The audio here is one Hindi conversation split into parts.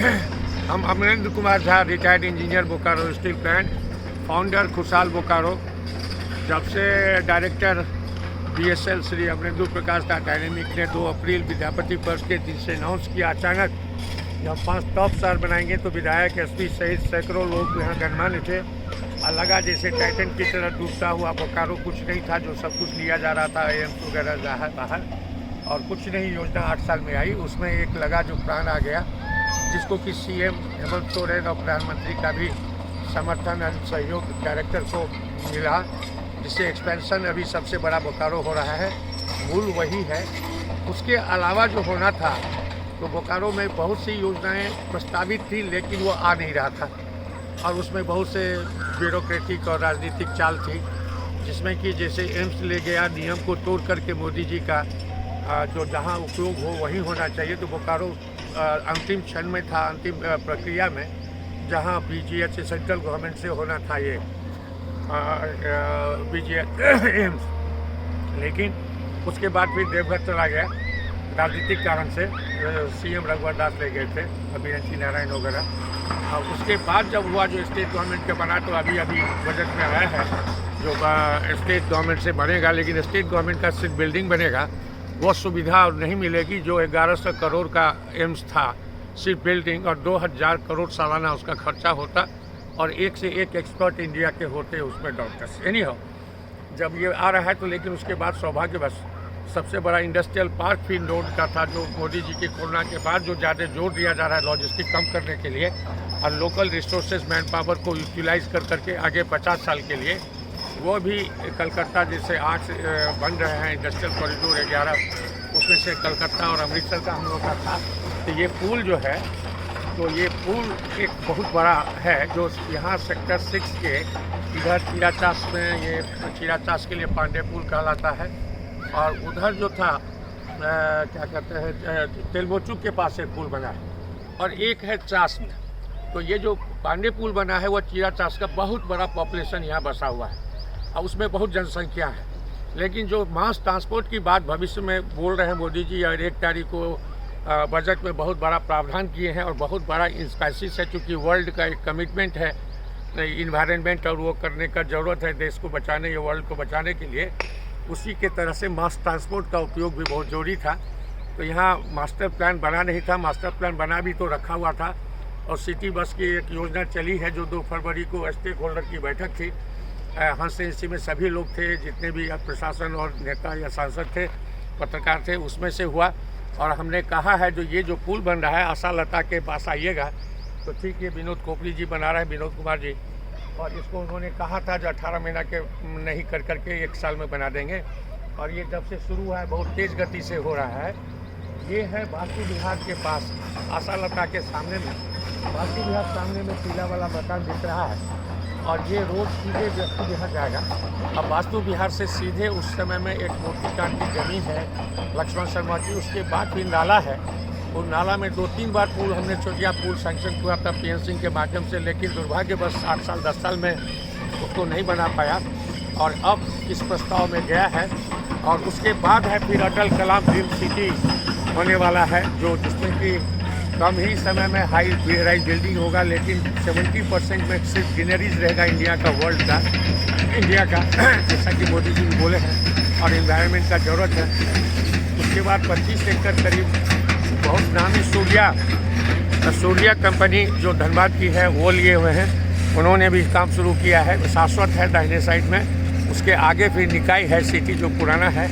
हम Amarendra Kumar Jha, retired engineer, Bokaro steel plant, founder Khushhal Bokaro. जब से director BSL Shri Amarendra Prakash dynamic ने 2 अप्रैल विद्यापति पर्व के दिन से अनाउंस किया अचानक जब 5 टॉप शहर बनाएंगे, तो विधायक SP सहित सैकड़ों लोग यहाँ गणमान्य थे। और लगा जैसे टाइटन की तरह डूबता हुआ बोकारो कुछ नहीं था, जो सब कुछ लिया जा रहा था एम्स वगैरह बाहर, और कुछ नहीं योजना 8 साल में आई। उसमें एक लगा जो प्राण आ गया, जिसको कि CM हेमंत सोरेन और प्रधानमंत्री का भी समर्थन और सहयोग डायरेक्टर को मिला, जिससे एक्सपेंशन अभी सबसे बड़ा बोकारो हो रहा है। मूल वही है। उसके अलावा जो होना था, तो बोकारो में बहुत सी योजनाएं प्रस्तावित थी, लेकिन वो आ नहीं रहा था, और उसमें बहुत से ब्यूरोक्रेटिक और राजनीतिक चाल थी, जिसमें कि जैसे एम्स ले गया, नियम को तोड़ करके मोदी जी का जो जहां उपयोग हो वहीं होना चाहिए, तो बोकारो अंतिम क्षण में था, अंतिम प्रक्रिया में, जहां BGH से सेंट्रल गवर्नमेंट से होना था ये BGH एम्स। लेकिन उसके बाद फिर देवघर चला गया राजनीतिक कारण से, CM रघुवर दास ले गए थे, अभिनंदन नारायण वगैरह। और उसके बाद जब हुआ जो स्टेट गवर्नमेंट का बना, तो अभी बजट में आया है जो स्टेट गवर्नमेंट से बनेगा, लेकिन स्टेट गवर्नमेंट का सिर्फ बिल्डिंग बनेगा, वो सुविधा नहीं मिलेगी जो 1100 करोड़ का एम्स था, सिर्फ बिल्डिंग, और 2000 करोड़ सालाना उसका खर्चा होता, और एक से एक एक्सपर्ट इंडिया के होते उसमें डॉक्टर्स। एनी हो, जब ये आ रहा है तो, लेकिन उसके बाद सौभाग्यवश सबसे बड़ा इंडस्ट्रियल पार्क फिर रोड का था, जो मोदी जी के कोरोना के बाद जो ज़्यादा जोर दिया जा रहा है लॉजिस्टिक कम करने के लिए, और लोकल रिसोर्सेज मैन पावर को यूटिलाइज कर करके आगे 50 साल के लिए, वो भी कलकत्ता जैसे 8 बन रहे हैं इंडस्ट्रियल कॉरिडोर 11, उसमें से कलकत्ता और अमृतसर का हम लोग का था। तो ये पुल जो है, तो ये पुल एक बहुत बड़ा है, जो यहाँ सेक्टर 6 के इधर चीराचास में, ये चीराचास के लिए पांडे पुल कहलाता है, और उधर जो था क्या कहते हैं, तेलमोचू के पास एक पुल बना है, और एक है चास में। तो ये जो पांडे पुल बना है, वो चीराचास का बहुत बड़ा पॉपुलेशन यहाँ बसा हुआ है, और उसमें बहुत जनसंख्या है। लेकिन जो मास ट्रांसपोर्ट की बात भविष्य में बोल रहे हैं मोदी जी, और 1 तारीख को बजट में बहुत बड़ा प्रावधान किए हैं, और बहुत बड़ा इंस्पाइसिस है, चूँकि वर्ल्ड का एक कमिटमेंट है इन्वायरमेंट, और वो करने का ज़रूरत है देश को बचाने या वर्ल्ड को बचाने के लिए। उसी के तरह से मास ट्रांसपोर्ट का उपयोग भी बहुत ज़रूरी था। तो यहाँ मास्टर प्लान बना नहीं था, मास्टर प्लान बना भी तो रखा हुआ था, और सिटी बस की एक योजना चली है, जो 2 फरवरी को स्टेक होल्डर की बैठक थी। हंस एजेंसी में सभी लोग थे, जितने भी प्रशासन और नेता या सांसद थे, पत्रकार थे, उसमें से हुआ। और हमने कहा है जो ये जो पुल बन रहा है, आशा लता के पास आइएगा, तो ठीक है, विनोद कोपली जी बना रहे हैं, विनोद कुमार जी, और इसको उन्होंने कहा था जो 18 महीना के नहीं कर करके 1 साल में बना देंगे। और ये जब से शुरू हुआ है बहुत तेज़ गति से हो रहा है। ये है वास्तु विहार के पास, आशा लता के सामने में, वास्तु विहार सामने में पीला वाला मकान दिख रहा है, और ये रोड सीधे वास्तु विहार जाएगा। अब वास्तु विहार से सीधे उस समय में एक मोटी कांड की जमीन है लक्ष्मण शर्मा की, उसके बाद फिर नाला है। और नाला में 2-3 बार पुल हमने छोटिया पुल सैंक्शन हुआ था PN सिंह के माध्यम से, लेकिन दुर्भाग्यवश 8 साल 10 साल में उसको नहीं बना पाया, और अब इस प्रस्ताव में गया है। और उसके बाद है फिर अटल कलाम ड्रीम सिटी होने वाला है, जो जिसमें कि कम ही समय में हाई राइज बिल्डिंग होगा, लेकिन 70% में सिर्फ ग्रीनरीज रहेगा इंडिया का, वर्ल्ड का, इंडिया का, जैसा कि मोदी जी बोले हैं, और इन्वायरमेंट का ज़रूरत है। उसके बाद 25 एकड़ करीब बहुत नामी सूर्या कंपनी जो धनबाद की है, वो लिए हुए हैं, उन्होंने भी काम शुरू किया है। शाश्वत है दाहिने साइड में, उसके आगे फिर निकाय है सिटी जो पुराना है,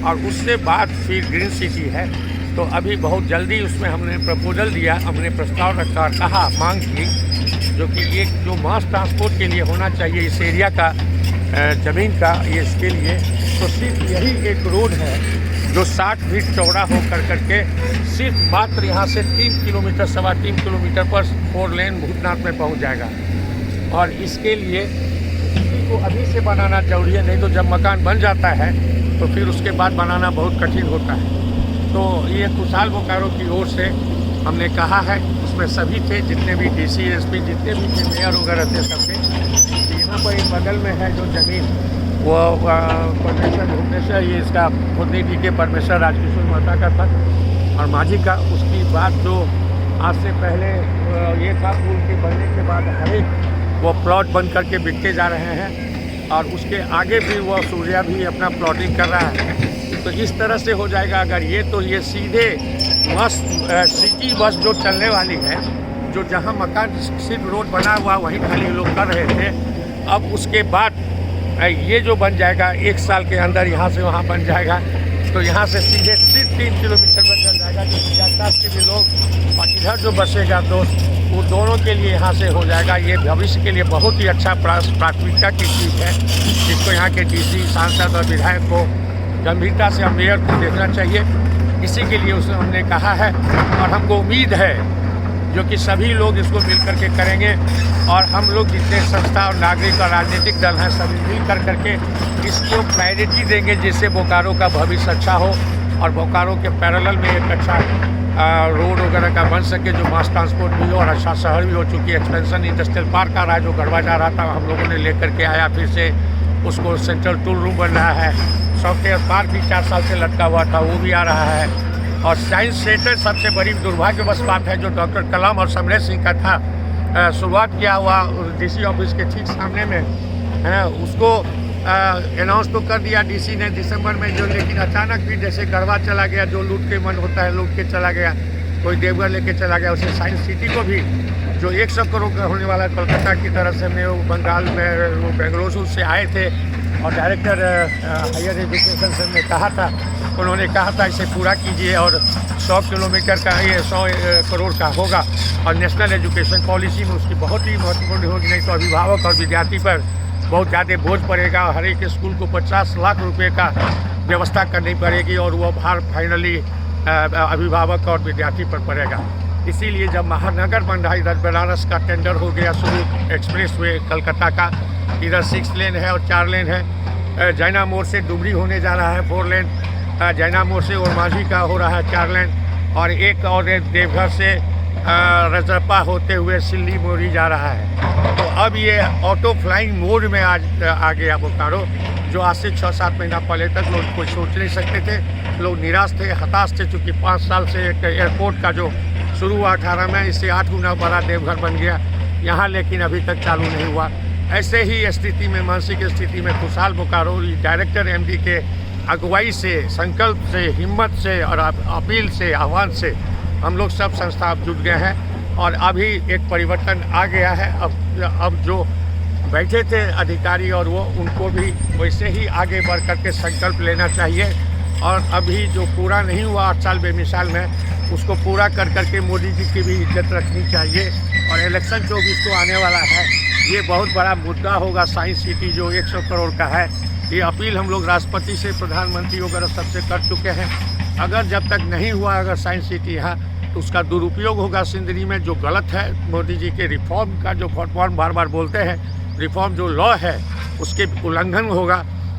और उससे बाद फिर ग्रीन सिटी है। तो अभी बहुत जल्दी उसमें हमने प्रपोजल दिया, हमने प्रस्ताव रखा और कहा, मांग की, जो कि ये जो मास ट्रांसपोर्ट के लिए होना चाहिए इस एरिया का ज़मीन का, ये इसके लिए तो सिर्फ यही एक रोड है जो 60 फीट चौड़ा हो करके सिर्फ मात्र यहाँ से 3 किलोमीटर 3.25 किलोमीटर पर 4 लेन भूतनाथ में पहुँच जाएगा। और इसके लिए इसी को अभी से बनाना जरूरी है, नहीं तो जब मकान बन जाता है तो फिर उसके बाद बनाना बहुत कठिन होता है। तो ये खुशहाल बोकारो की ओर से हमने कहा है, उसमें सभी थे, जितने भी DC SP जितने भी थे, मेयर वगैरह थे, सबके। यहाँ पर एक बगल में है जो ज़मीन, वो परमेश्वर भुवनेश्वर, ये इसका खुदनी डी के परमेश्वर राजकिशोर महता का था, और माझी का। उसकी बात जो आज से पहले ये था, पुल के बनने के बाद हर एक वो प्लॉट बन करके बिकते जा रहे हैं और उसके आगे भी वो सूर्या भी अपना प्लॉटिंग कर रहा है। तो इस तरह से हो जाएगा अगर ये, तो ये सीधे मस्त सिटी बस जो चलने वाली है, जो जहाँ मकान सिर्फ रोड बना हुआ वहीं खाली लोग कर रहे थे, अब उसके बाद ये जो बन जाएगा 1 साल के अंदर यहाँ से वहाँ बन जाएगा, तो यहाँ से सीधे सिर्फ 3 किलोमीटर पर चल जाएगा, जो आसपास के भी लोग और इधर जो बसेगा दोस्त, वो दोनों के लिए यहाँ से हो जाएगा। ये भविष्य के लिए बहुत ही अच्छा प्राथमिकता की चीज़ है, जिसको यहाँ के डीसी, सांसद और विधायक को गंभीरता से मेयर को देखना चाहिए। इसी के लिए उसने हमने कहा है और हमको उम्मीद है जो कि सभी लोग इसको मिल करके करेंगे और हम लोग जितने संस्था और नागरिक और राजनीतिक दल हैं सभी मिल करके इसको प्रायोरिटी देंगे, जिससे बोकारो का भविष्य अच्छा हो और बोकारो के पैरेलल में एक अच्छा रोड वगैरह का बन सके, जो मास ट्रांसपोर्ट भी हो और अच्छा शहर भी हो। चूँकि एक्सपेंशन इंडस्ट्रियल पार्क आ रहा है, जो गड़बड़ जा रहा था, हम लोगों ने लेकर के आया, फिर से उसको सेंट्रल टूल रूम बन रहा है। सॉफ्टवेयर पार्क भी 4 साल से लटका हुआ था, वो भी आ रहा है। और साइंस सेंटर सबसे बड़ी दुर्भाग्यवश बात है, जो डॉक्टर कलाम और समरेश सिंह का था, शुरुआत किया हुआ डीसी ऑफिस के ठीक सामने में है, उसको अनाउंस तो कर दिया डीसी ने दिसंबर में, जो लेकिन अचानक भी जैसे गड़बड़ चला गया, जो लूट के मन होता है लूट के चला गया, कोई देवघर लेके चला गया। उसे साइंस सिटी को भी जो 100 करोड़ का होने वाला है कोलकाता की तरफ से, में वो बंगाल में वो बेंगलुरु से आए थे और डायरेक्टर हायर एजुकेशन से ने कहा था, उन्होंने कहा था इसे पूरा कीजिए और 100 किलोमीटर का ये 100 करोड़ का होगा और नेशनल एजुकेशन पॉलिसी में उसकी बहुत ही महत्वपूर्ण होगी, नहीं तो अभिभावक और विद्यार्थी पर बहुत ज़्यादा बोझ पड़ेगा। हर एक स्कूल को 50 लाख रुपए का व्यवस्था करनी पड़ेगी और वो भार फाइनली अभिभावक और विद्यार्थी पर पड़ेगा। इसीलिए जब महानगर बन रहा, इधर बनारस का टेंडर हो गया शुरू, एक्सप्रेस वे कलकत्ता का, इधर 6 लेन है और 4 लेन है। जैना मोड़ से डुमरी होने जा रहा है 4 लेन, जैना मोड़ से और माझी का हो रहा है 4 लेन, और एक और देवघर से रजरप्पा होते हुए सिल्ली मोरी जा रहा है। तो अब ये ऑटो फ्लाइंग मोड में आज आ गया बोकारो, जो आज से 6-7 महीना पहले तक लोग कोई सोच नहीं सकते थे। लोग निराश थे, हताश थे, चूँकि 5 साल से एक एयरपोर्ट का जो शुरू हुआ 18 में, इससे 8 गुना बड़ा देवघर बन गया यहाँ, लेकिन अभी तक चालू नहीं हुआ। ऐसे ही स्थिति में, मानसिक स्थिति में खुशहाल बोकारो डायरेक्टर एमडी के अगुवाई से, संकल्प से, हिम्मत से और अपील से, आह्वान से हम लोग सब संस्था अब जुट गए हैं और अभी एक परिवर्तन आ गया है। अब जो बैठे थे अधिकारी और वो, उनको भी वैसे ही आगे बढ़ करके संकल्प लेना चाहिए और अभी जो पूरा नहीं हुआ 8 साल बेमिसाल में, उसको पूरा कर करके मोदी जी की भी इज्जत रखनी चाहिए। और इलेक्शन 24 को आने वाला है, ये बहुत बड़ा मुद्दा होगा। साइंस सिटी जो 100 करोड़ का है, ये अपील हम लोग राष्ट्रपति से, प्रधानमंत्री वगैरह सबसे कर चुके हैं। अगर जब तक नहीं हुआ अगर साइंस सिटी यहाँ, तो उसका दुरुपयोग होगा सिंदरी में, जो गलत है। मोदी जी के रिफॉर्म का जो फॉर्म बार बार बोलते हैं, रिफॉर्म जो लॉ है उसके उल्लंघन होगा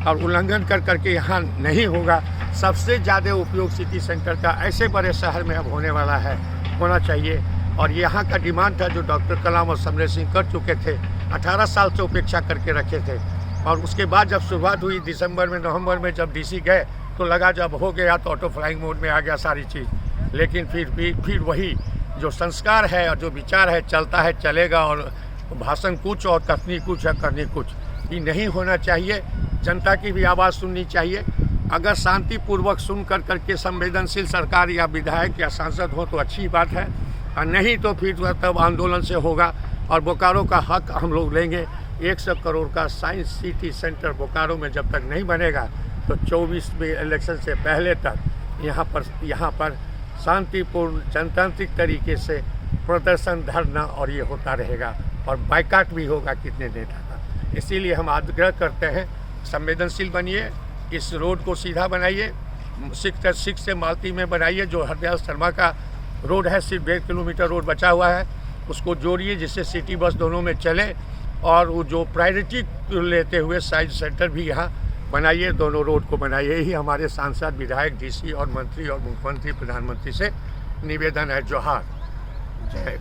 और उल्लंघन कर करके यहाँ नहीं होगा। सबसे ज़्यादा उपयोग सिटी सेंटर का ऐसे बड़े शहर में अब होने वाला है, होना चाहिए। और यहाँ का डिमांड था जो डॉक्टर कलाम और समरेश सिंह कर चुके थे, 18 साल से उपेक्षा करके रखे थे। और उसके बाद जब शुरुआत हुई दिसंबर में, नवंबर में जब डीसी गए, तो लगा जब हो गया तो ऑटो फ्लाइंग मोड में आ गया सारी चीज़। लेकिन फिर वही जो संस्कार है और जो विचार है, चलता है चलेगा, और भाषण कुछ और कथनी कुछ है करनी कुछ, ये नहीं होना चाहिए। जनता की भी आवाज़ सुननी चाहिए। अगर शांतिपूर्वक सुन कर करके संवेदनशील सरकार या विधायक या सांसद हो तो अच्छी बात है, और नहीं तो फिर तब आंदोलन से होगा। और बोकारो का हक हम लोग लेंगे। 100 करोड़ का साइंस सिटी सेंटर बोकारो में जब तक नहीं बनेगा, तो 24 में इलेक्शन से पहले तक यहाँ पर शांतिपूर्ण जनतांत्रिक तरीके से प्रदर्शन, धरना और ये होता रहेगा और बाइकाट भी होगा कितने नेता का। इसीलिए हम आग्रह करते हैं, संवेदनशील बनिए, इस रोड को सीधा बनाइए, 6 से मालती में बनाइए। जो हरदयाल शर्मा का रोड है, सिर्फ 1.5 किलोमीटर रोड बचा हुआ है, उसको जोड़िए जिससे सिटी बस दोनों में चले। और वो जो प्रायोरिटी लेते हुए साइंस सेंटर भी यहाँ बनाइए, दोनों रोड को बनाइए। यही हमारे सांसद, विधायक, डीसी और मंत्री और मुख्यमंत्री, प्रधानमंत्री से निवेदन है। जोहार, जय।